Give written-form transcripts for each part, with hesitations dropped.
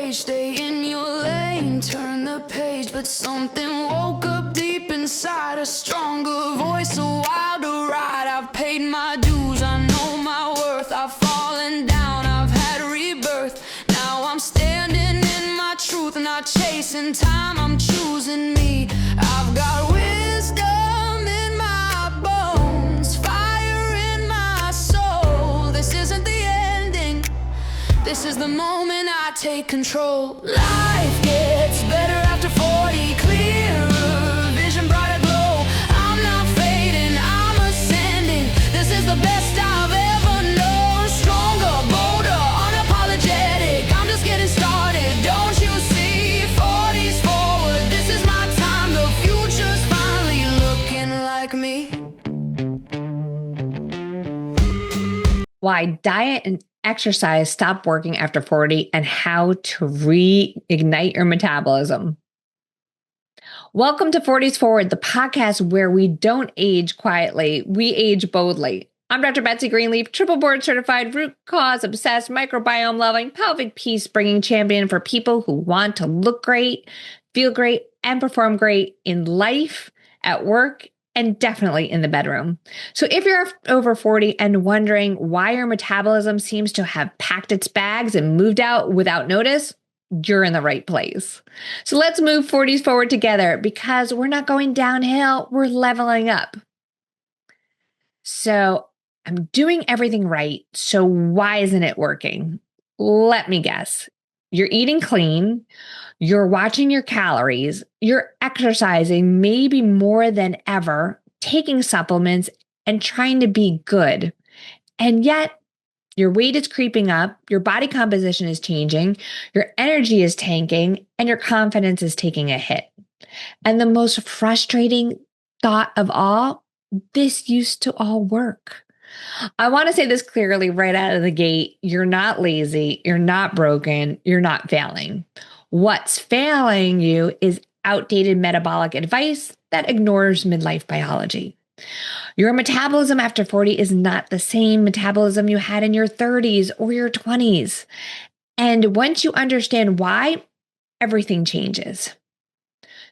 rage, stay in your lane, turn the page, but something woke up deep inside, a stronger voice, a wilder ride. I've paid my dues, I know my worth, I've fallen down, I've had rebirth. Now I'm standing in my truth, not chasing time, I'm choosing me. I've got wisdom in my bones, fire in my soul. This isn't the ending, this is the moment I take control. Life gets better after 40, clearer vision, brighter glow. I'm not fading, I'm ascending. This is the best I've ever known. Stronger, bolder, unapologetic. I'm just getting started, don't you see? 40's forward, this is my time. The future's finally looking like me. Why diet and exercise stop working after 40 and how to reignite your metabolism. Welcome to 40s Forward, the podcast where we don't age quietly, we age boldly. I'm Dr. Betsy Greenleaf, triple board certified, root cause obsessed, microbiome loving, pelvic peace bringing champion for people who want to look great, feel great, and perform great in life, at work, and definitely in the bedroom. So if you're over 40 and wondering why your metabolism seems to have packed its bags and moved out without notice, you're in the right place. So let's move 40s forward together because we're not going downhill, we're leveling up. So I'm doing everything right. So why isn't it working? Let me guess. You're eating clean. You're watching your calories, you're exercising maybe more than ever, taking supplements and trying to be good. And yet your weight is creeping up, your body composition is changing, your energy is tanking, and your confidence is taking a hit. And the most frustrating thought of all, this used to all work. I want to say this clearly right out of the gate. You're not lazy, you're not broken, you're not failing. What's failing you is outdated metabolic advice that ignores midlife biology. Your metabolism after 40 is not the same metabolism you had in your 30s or your 20s. And once you understand why, everything changes.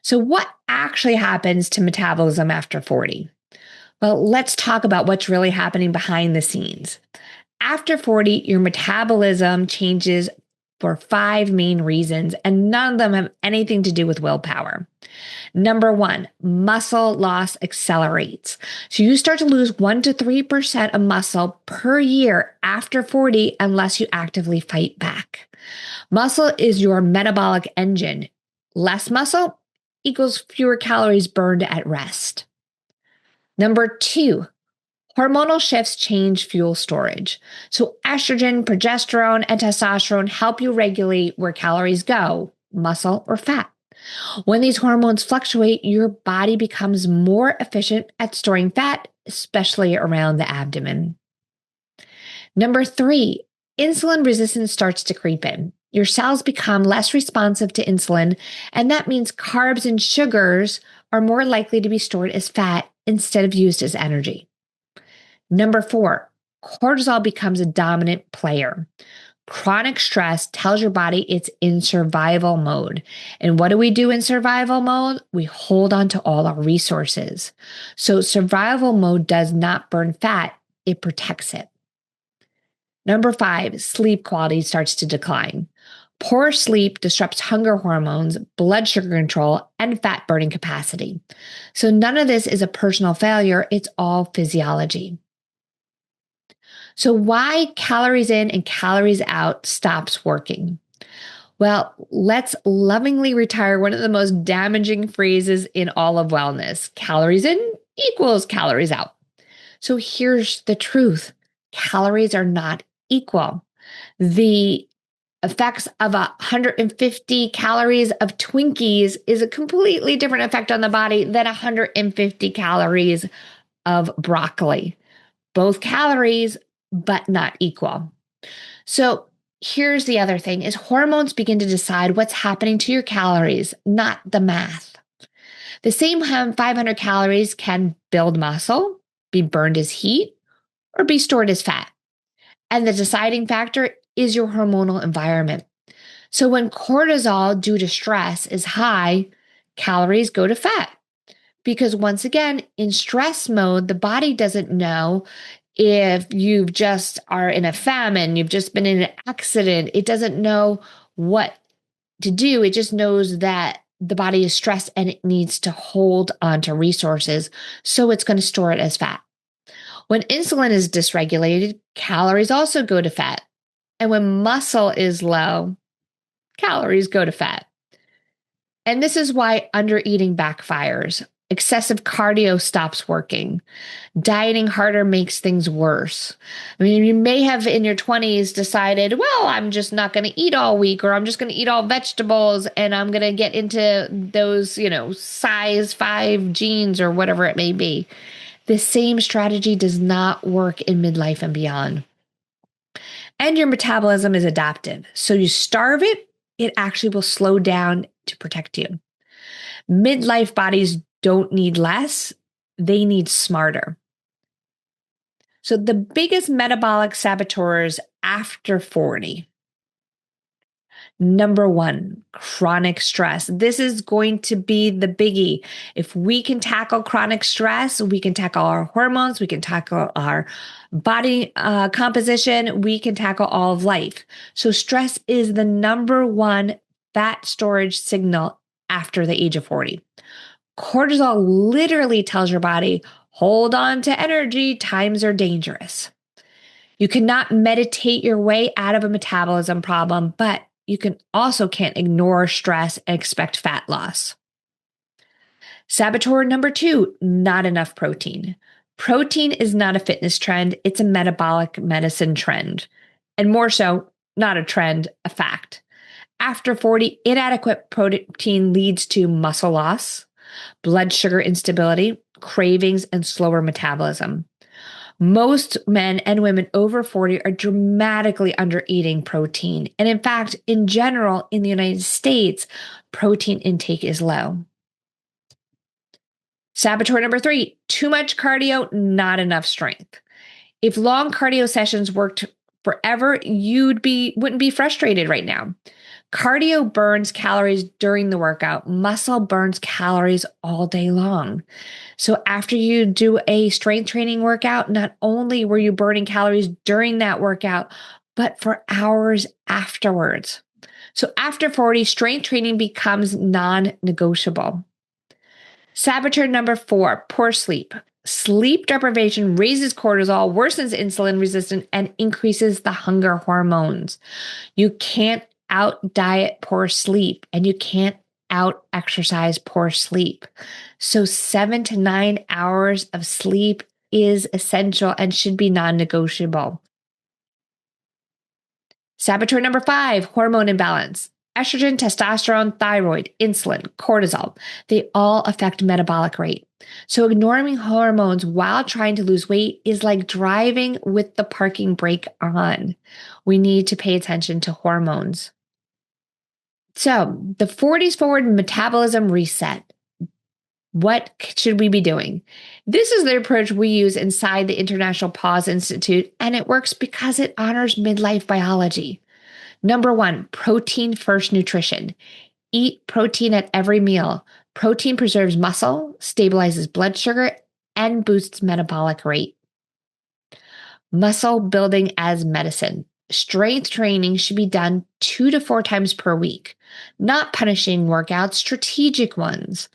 So what actually happens to metabolism after 40? Well, let's talk about what's really happening behind the scenes. After 40, your metabolism changes for 5 main reasons, and none of them have anything to do with willpower. Number 1, muscle loss accelerates. So you start to lose 1 to 3% of muscle per year after 40 unless you actively fight back. Muscle is your metabolic engine. Less muscle equals fewer calories burned at rest. Number 2, hormonal shifts change fuel storage. So estrogen, progesterone, and testosterone help you regulate where calories go, muscle or fat. When these hormones fluctuate, your body becomes more efficient at storing fat, especially around the abdomen. Number 3, insulin resistance starts to creep in. Your cells become less responsive to insulin, and that means carbs and sugars are more likely to be stored as fat instead of used as energy. Number 4, cortisol becomes a dominant player. Chronic stress tells your body it's in survival mode. And what do we do in survival mode? We hold on to all our resources. So survival mode does not burn fat, it protects it. Number 5, sleep quality starts to decline. Poor sleep disrupts hunger hormones, blood sugar control, and fat burning capacity. So none of this is a personal failure, it's all physiology. So why calories in and calories out stops working? Well, let's lovingly retire one of the most damaging phrases in all of wellness. Calories in equals calories out. So here's the truth. Calories are not equal. The effects of 150 calories of Twinkies is a completely different effect on the body than 150 calories of broccoli. Both calories, but not equal. So here's the other thing is hormones begin to decide what's happening to your calories, not the math. The same 500 calories can build muscle, be burned as heat, or be stored as fat. And the deciding factor is your hormonal environment. So when cortisol due to stress is high, calories go to fat. Because once again, in stress mode, the body doesn't know if you just are in a famine, you've just been in an accident. It doesn't know what to do. It just knows that the body is stressed and it needs to hold on to resources. So it's going to store it as fat. When insulin is dysregulated, calories also go to fat. And when muscle is low, calories go to fat. And this is why undereating backfires. Excessive cardio stops working. Dieting harder makes things worse. I mean, you may have in your 20s decided, well, I'm just not going to eat all week, or I'm just going to eat all vegetables and I'm going to get into those, size 5 jeans or whatever it may be. The same strategy does not work in midlife and beyond. And your metabolism is adaptive. So you starve it, it actually will slow down to protect you. Midlife bodies don't need less, they need smarter. So the biggest metabolic saboteurs after 40. Number one, chronic stress. This is going to be the biggie. If we can tackle chronic stress, we can tackle our hormones, we can tackle our body composition, we can tackle all of life. So stress is the number one fat storage signal after the age of 40. Cortisol literally tells your body, hold on to energy, times are dangerous. You cannot meditate your way out of a metabolism problem, but you can't ignore stress and expect fat loss. Saboteur number 2, not enough protein. Protein is not a fitness trend, it's a metabolic medicine trend. And more so, not a trend, a fact. After 40, inadequate protein leads to muscle loss, blood sugar instability, cravings, and slower metabolism. Most men and women over 40 are dramatically under eating protein. And in fact, in general, in the United States, protein intake is low. Saboteur number 3, too much cardio, not enough strength. If long cardio sessions worked forever, wouldn't be frustrated right now. Cardio burns calories during the workout. Muscle burns calories all day long. So after you do a strength training workout, not only were you burning calories during that workout, but for hours afterwards. So after 40, strength training becomes non-negotiable. Saboteur number 4, poor sleep. Sleep deprivation raises cortisol, worsens insulin resistance, and increases the hunger hormones. You can't out diet poor sleep, and you can't out exercise poor sleep. So 7 to 9 hours of sleep is essential and should be non-negotiable. Saboteur number 5, hormone imbalance. Estrogen, testosterone, thyroid, insulin, cortisol, they all affect metabolic rate. So ignoring hormones while trying to lose weight is like driving with the parking brake on. We need to pay attention to hormones. So the 40s forward metabolism reset. What should we be doing? This is the approach we use inside the International Pause Institute, and it works because it honors midlife biology. Number 1, protein first nutrition. Eat protein at every meal. Protein preserves muscle, stabilizes blood sugar, and boosts metabolic rate. Muscle building as medicine. Strength training should be done 2 to 4 times per week, not punishing workouts, strategic ones.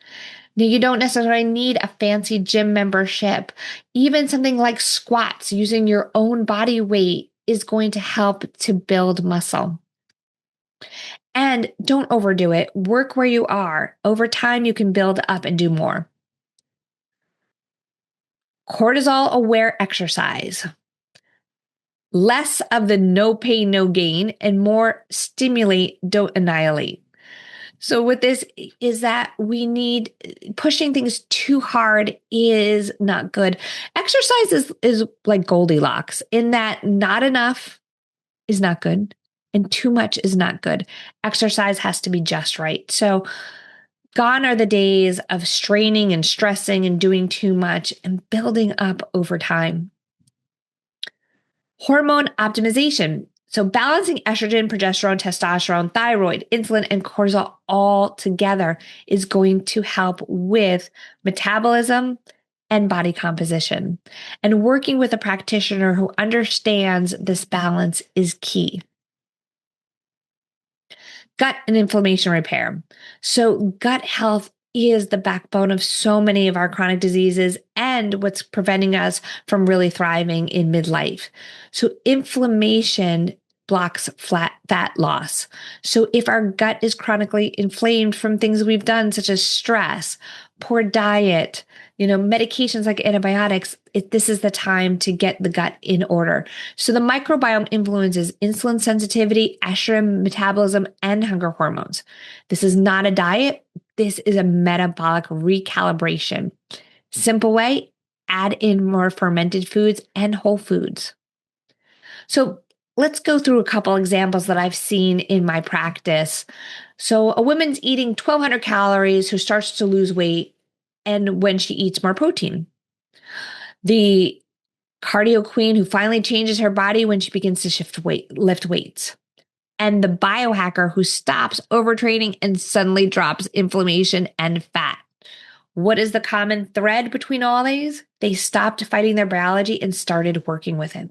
Now, you don't necessarily need a fancy gym membership. Even something like squats, using your own body weight, is going to help to build muscle. And don't overdo it. Work where you are. Over time, you can build up and do more. Cortisol-aware exercise. Less of the no pain, no gain, and more stimulate, don't annihilate. So with this is that we need pushing things too hard is not good. Exercise is like Goldilocks in that not enough is not good and too much is not good. Exercise has to be just right. So gone are the days of straining and stressing and doing too much and building up over time. Hormone optimization. So balancing estrogen, progesterone, testosterone, thyroid, insulin, and cortisol all together is going to help with metabolism and body composition. And working with a practitioner who understands this balance is key. Gut and inflammation repair. So gut health is the backbone of so many of our chronic diseases and what's preventing us from really thriving in midlife. So inflammation blocks fat loss. So if our gut is chronically inflamed from things we've done, such as stress, poor diet, medications like antibiotics, this is the time to get the gut in order. So the microbiome influences insulin sensitivity, estrogen metabolism, and hunger hormones. This is not a diet. This is a metabolic recalibration. Simple way, add in more fermented foods and whole foods. So let's go through a couple examples that I've seen in my practice. So a woman's eating 1,200 calories who starts to lose weight and when she eats more protein. The cardio queen who finally changes her body when she begins to lift weights. And the biohacker who stops overtraining and suddenly drops inflammation and fat. What is the common thread between all these? They stopped fighting their biology and started working with it.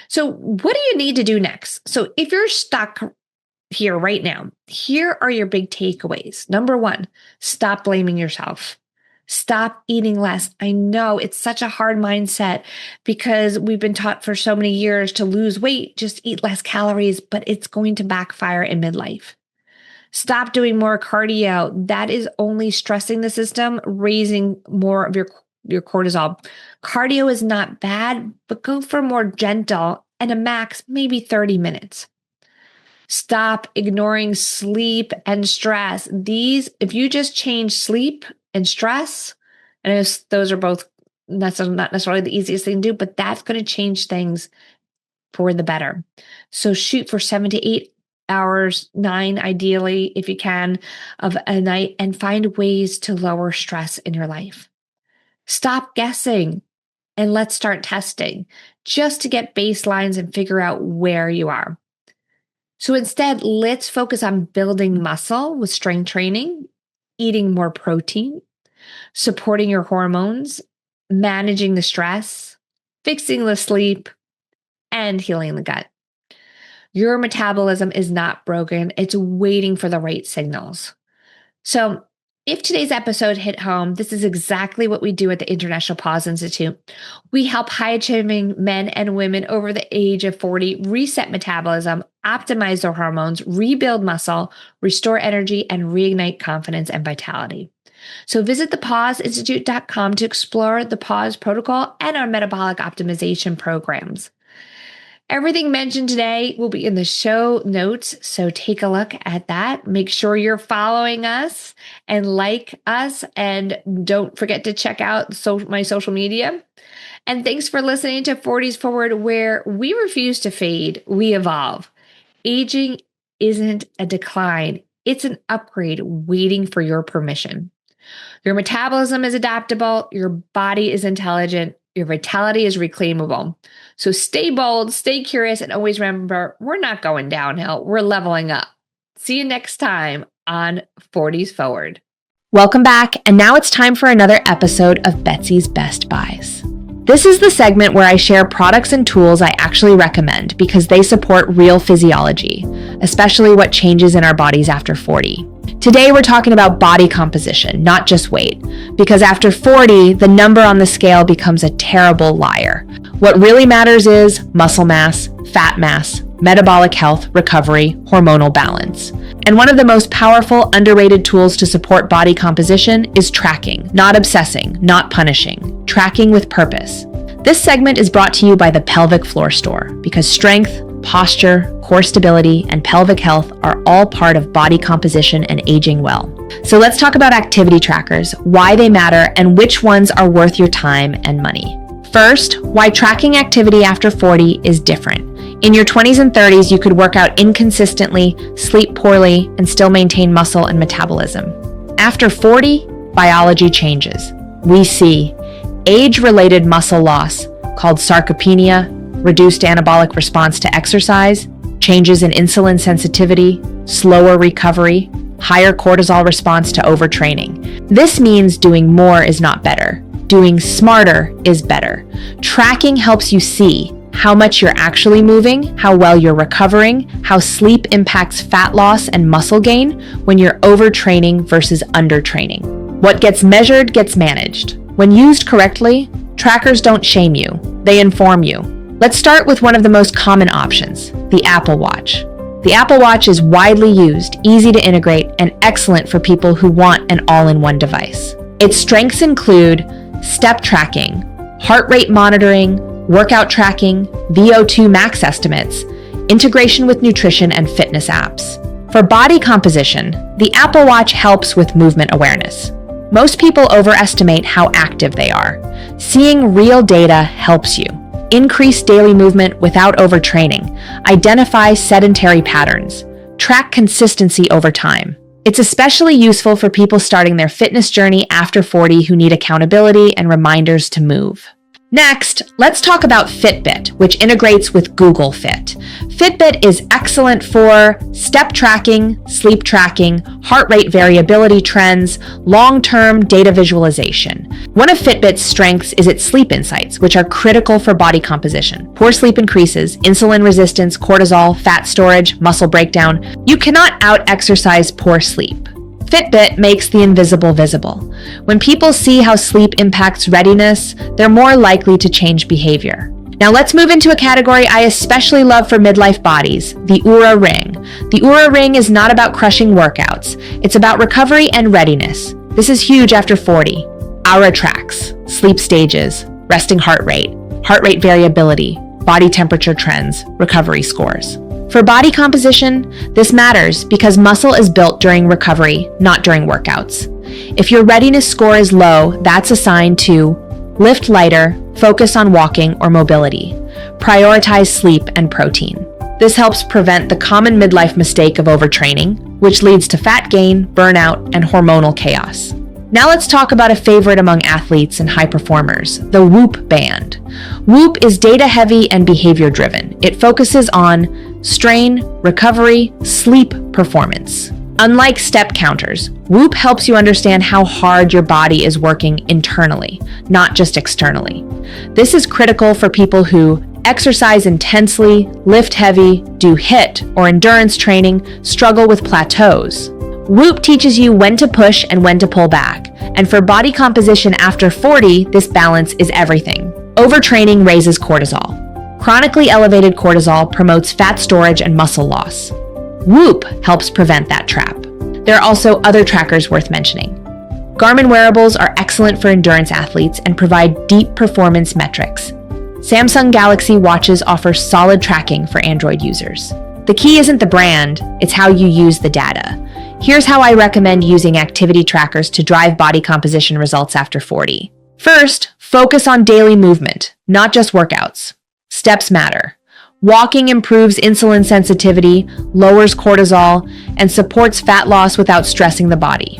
So what do you need to do next? So if you're stuck here right now, here are your big takeaways. Number one, stop blaming yourself. Stop eating less. I know it's such a hard mindset because we've been taught for so many years to lose weight, just eat less calories, but it's going to backfire in midlife. Stop doing more cardio. That is only stressing the system, raising more of your cortisol. Cardio is not bad, but go for more gentle and a max, maybe 30 minutes. Stop ignoring sleep and stress. If you just change sleep and stress, and those are both not necessarily the easiest thing to do, but that's going to change things for the better. So shoot for 7 to 8 hours, 9 ideally, if you can, of a night, and find ways to lower stress in your life. Stop guessing and let's start testing just to get baselines and figure out where you are. So instead, let's focus on building muscle with strength training, eating more protein, supporting your hormones, managing the stress, fixing the sleep, and healing the gut. Your metabolism is not broken. It's waiting for the right signals. So if today's episode hit home, this is exactly what we do at the International Pause Institute. We help high-achieving men and women over the age of 40 reset metabolism, optimize their hormones, rebuild muscle, restore energy, and reignite confidence and vitality. So visit thepauseinstitute.com to explore the pause protocol and our metabolic optimization programs. Everything mentioned today will be in the show notes, so take a look at that. Make sure you're following us and like us, and don't forget to check out my social media. And thanks for listening to 40s Forward, where we refuse to fade, we evolve. Aging isn't a decline, it's an upgrade waiting for your permission. Your metabolism is adaptable, your body is intelligent, your vitality is reclaimable. So stay bold, stay curious, and always remember, we're not going downhill, we're leveling up. See you next time on 40s Forward. Welcome back, and now it's time for another episode of Betsy's Best Buys. This is the segment where I share products and tools I actually recommend because they support real physiology, especially what changes in our bodies after 40. Today, we're talking about body composition, not just weight, because after 40, the number on the scale becomes a terrible liar. What really matters is muscle mass, fat mass, metabolic health, recovery, hormonal balance. And one of the most powerful, underrated tools to support body composition is tracking, not obsessing, not punishing, tracking with purpose. This segment is brought to you by the Pelvic Floor Store because strength, posture, core stability, and pelvic health are all part of body composition and aging well. So let's talk about activity trackers, why they matter, and which ones are worth your time and money. First, why tracking activity after 40 is different. In your 20s and 30s, you could work out inconsistently, sleep poorly, and still maintain muscle and metabolism. After 40, biology changes. We see age-related muscle loss, called sarcopenia, reduced anabolic response to exercise, changes in insulin sensitivity, slower recovery, higher cortisol response to overtraining. This means doing more is not better. Doing smarter is better. Tracking helps you see how much you're actually moving, how well you're recovering, how sleep impacts fat loss and muscle gain when you're overtraining versus undertraining. What gets measured gets managed. When used correctly, trackers don't shame you, they inform you. Let's start with one of the most common options, the Apple Watch. The Apple Watch is widely used, easy to integrate, and excellent for people who want an all-in-one device. Its strengths include step tracking, heart rate monitoring, workout tracking, VO2 max estimates, integration with nutrition and fitness apps. For body composition, the Apple Watch helps with movement awareness. Most people overestimate how active they are. Seeing real data helps you. Increase daily movement without overtraining. Identify sedentary patterns. Track consistency over time. It's especially useful for people starting their fitness journey after 40 who need accountability and reminders to move. Next, let's talk about Fitbit, which integrates with Google Fit. Fitbit is excellent for step tracking, sleep tracking, heart rate variability trends, long-term data visualization. One of Fitbit's strengths is its sleep insights, which are critical for body composition. Poor sleep increases insulin resistance, cortisol, fat storage, muscle breakdown. You cannot out-exercise poor sleep. Fitbit makes the invisible visible. When people see how sleep impacts readiness, they're more likely to change behavior. Now let's move into a category I especially love for midlife bodies, the Oura Ring. The Oura Ring is not about crushing workouts. It's about recovery and readiness. This is huge after 40. Aura tracks, sleep stages, resting heart rate variability, body temperature trends, recovery scores. For body composition, this matters because muscle is built during recovery, not during workouts. If your readiness score is low, that's a sign to lift lighter, focus on walking or mobility, prioritize sleep and protein. This helps prevent the common midlife mistake of overtraining, which leads to fat gain, burnout, and hormonal chaos. Now let's talk about a favorite among athletes and high performers, the Whoop band. Whoop is data-heavy and behavior-driven. It focuses on strain, recovery, sleep performance. Unlike step counters, Whoop helps you understand how hard your body is working internally, not just externally. This is critical for people who exercise intensely, lift heavy, do HIIT or endurance training, struggle with plateaus. Whoop teaches you when to push and when to pull back. And for body composition after 40, this balance is everything. Overtraining raises cortisol. Chronically elevated cortisol promotes fat storage and muscle loss. Whoop helps prevent that trap. There are also other trackers worth mentioning. Garmin wearables are excellent for endurance athletes and provide deep performance metrics. Samsung Galaxy watches offer solid tracking for Android users. The key isn't the brand, it's how you use the data. Here's how I recommend using activity trackers to drive body composition results after 40. First, focus on daily movement, not just workouts. Steps matter. Walking improves insulin sensitivity, lowers cortisol, and supports fat loss without stressing the body.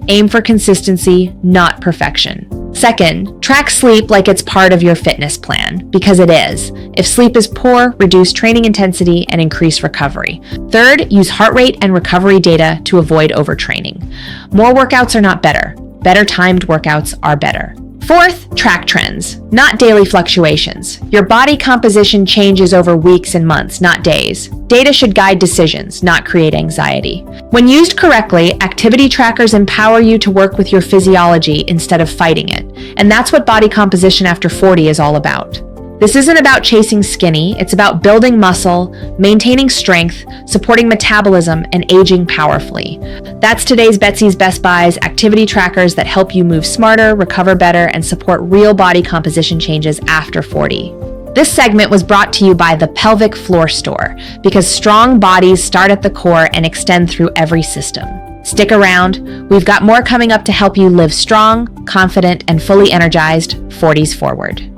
Aim for consistency, not perfection. Second, track sleep like it's part of your fitness plan, because it is. If sleep is poor, reduce training intensity and increase recovery. Third, use heart rate and recovery data to avoid overtraining. More workouts are not better. Better timed workouts are better. Fourth, track trends, not daily fluctuations. Your body composition changes over weeks and months, not days. Data should guide decisions, not create anxiety. When used correctly, activity trackers empower you to work with your physiology instead of fighting it. And that's what body composition after 40 is all about. This isn't about chasing skinny, it's about building muscle, maintaining strength, supporting metabolism, and aging powerfully. That's today's Betsy's Best Buys, activity trackers that help you move smarter, recover better, and support real body composition changes after 40. This segment was brought to you by the Pelvic Floor Store, because strong bodies start at the core and extend through every system. Stick around, we've got more coming up to help you live strong, confident, and fully energized 40s forward.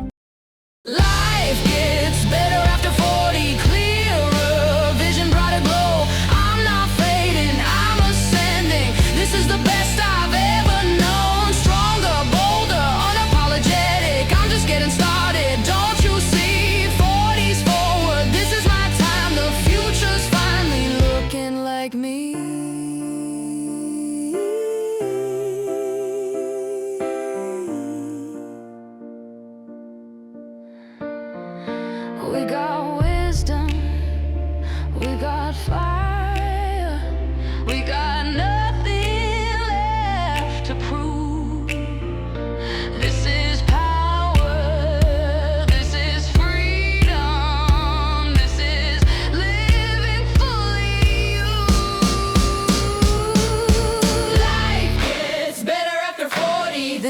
Life gets better after 40, clearer, vision brighter glow. I'm not fading, I'm ascending. This is the best I've ever known. Stronger, bolder, unapologetic. I'm just getting started. Don't you see? 40's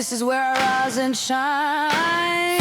This is where I rise and shine.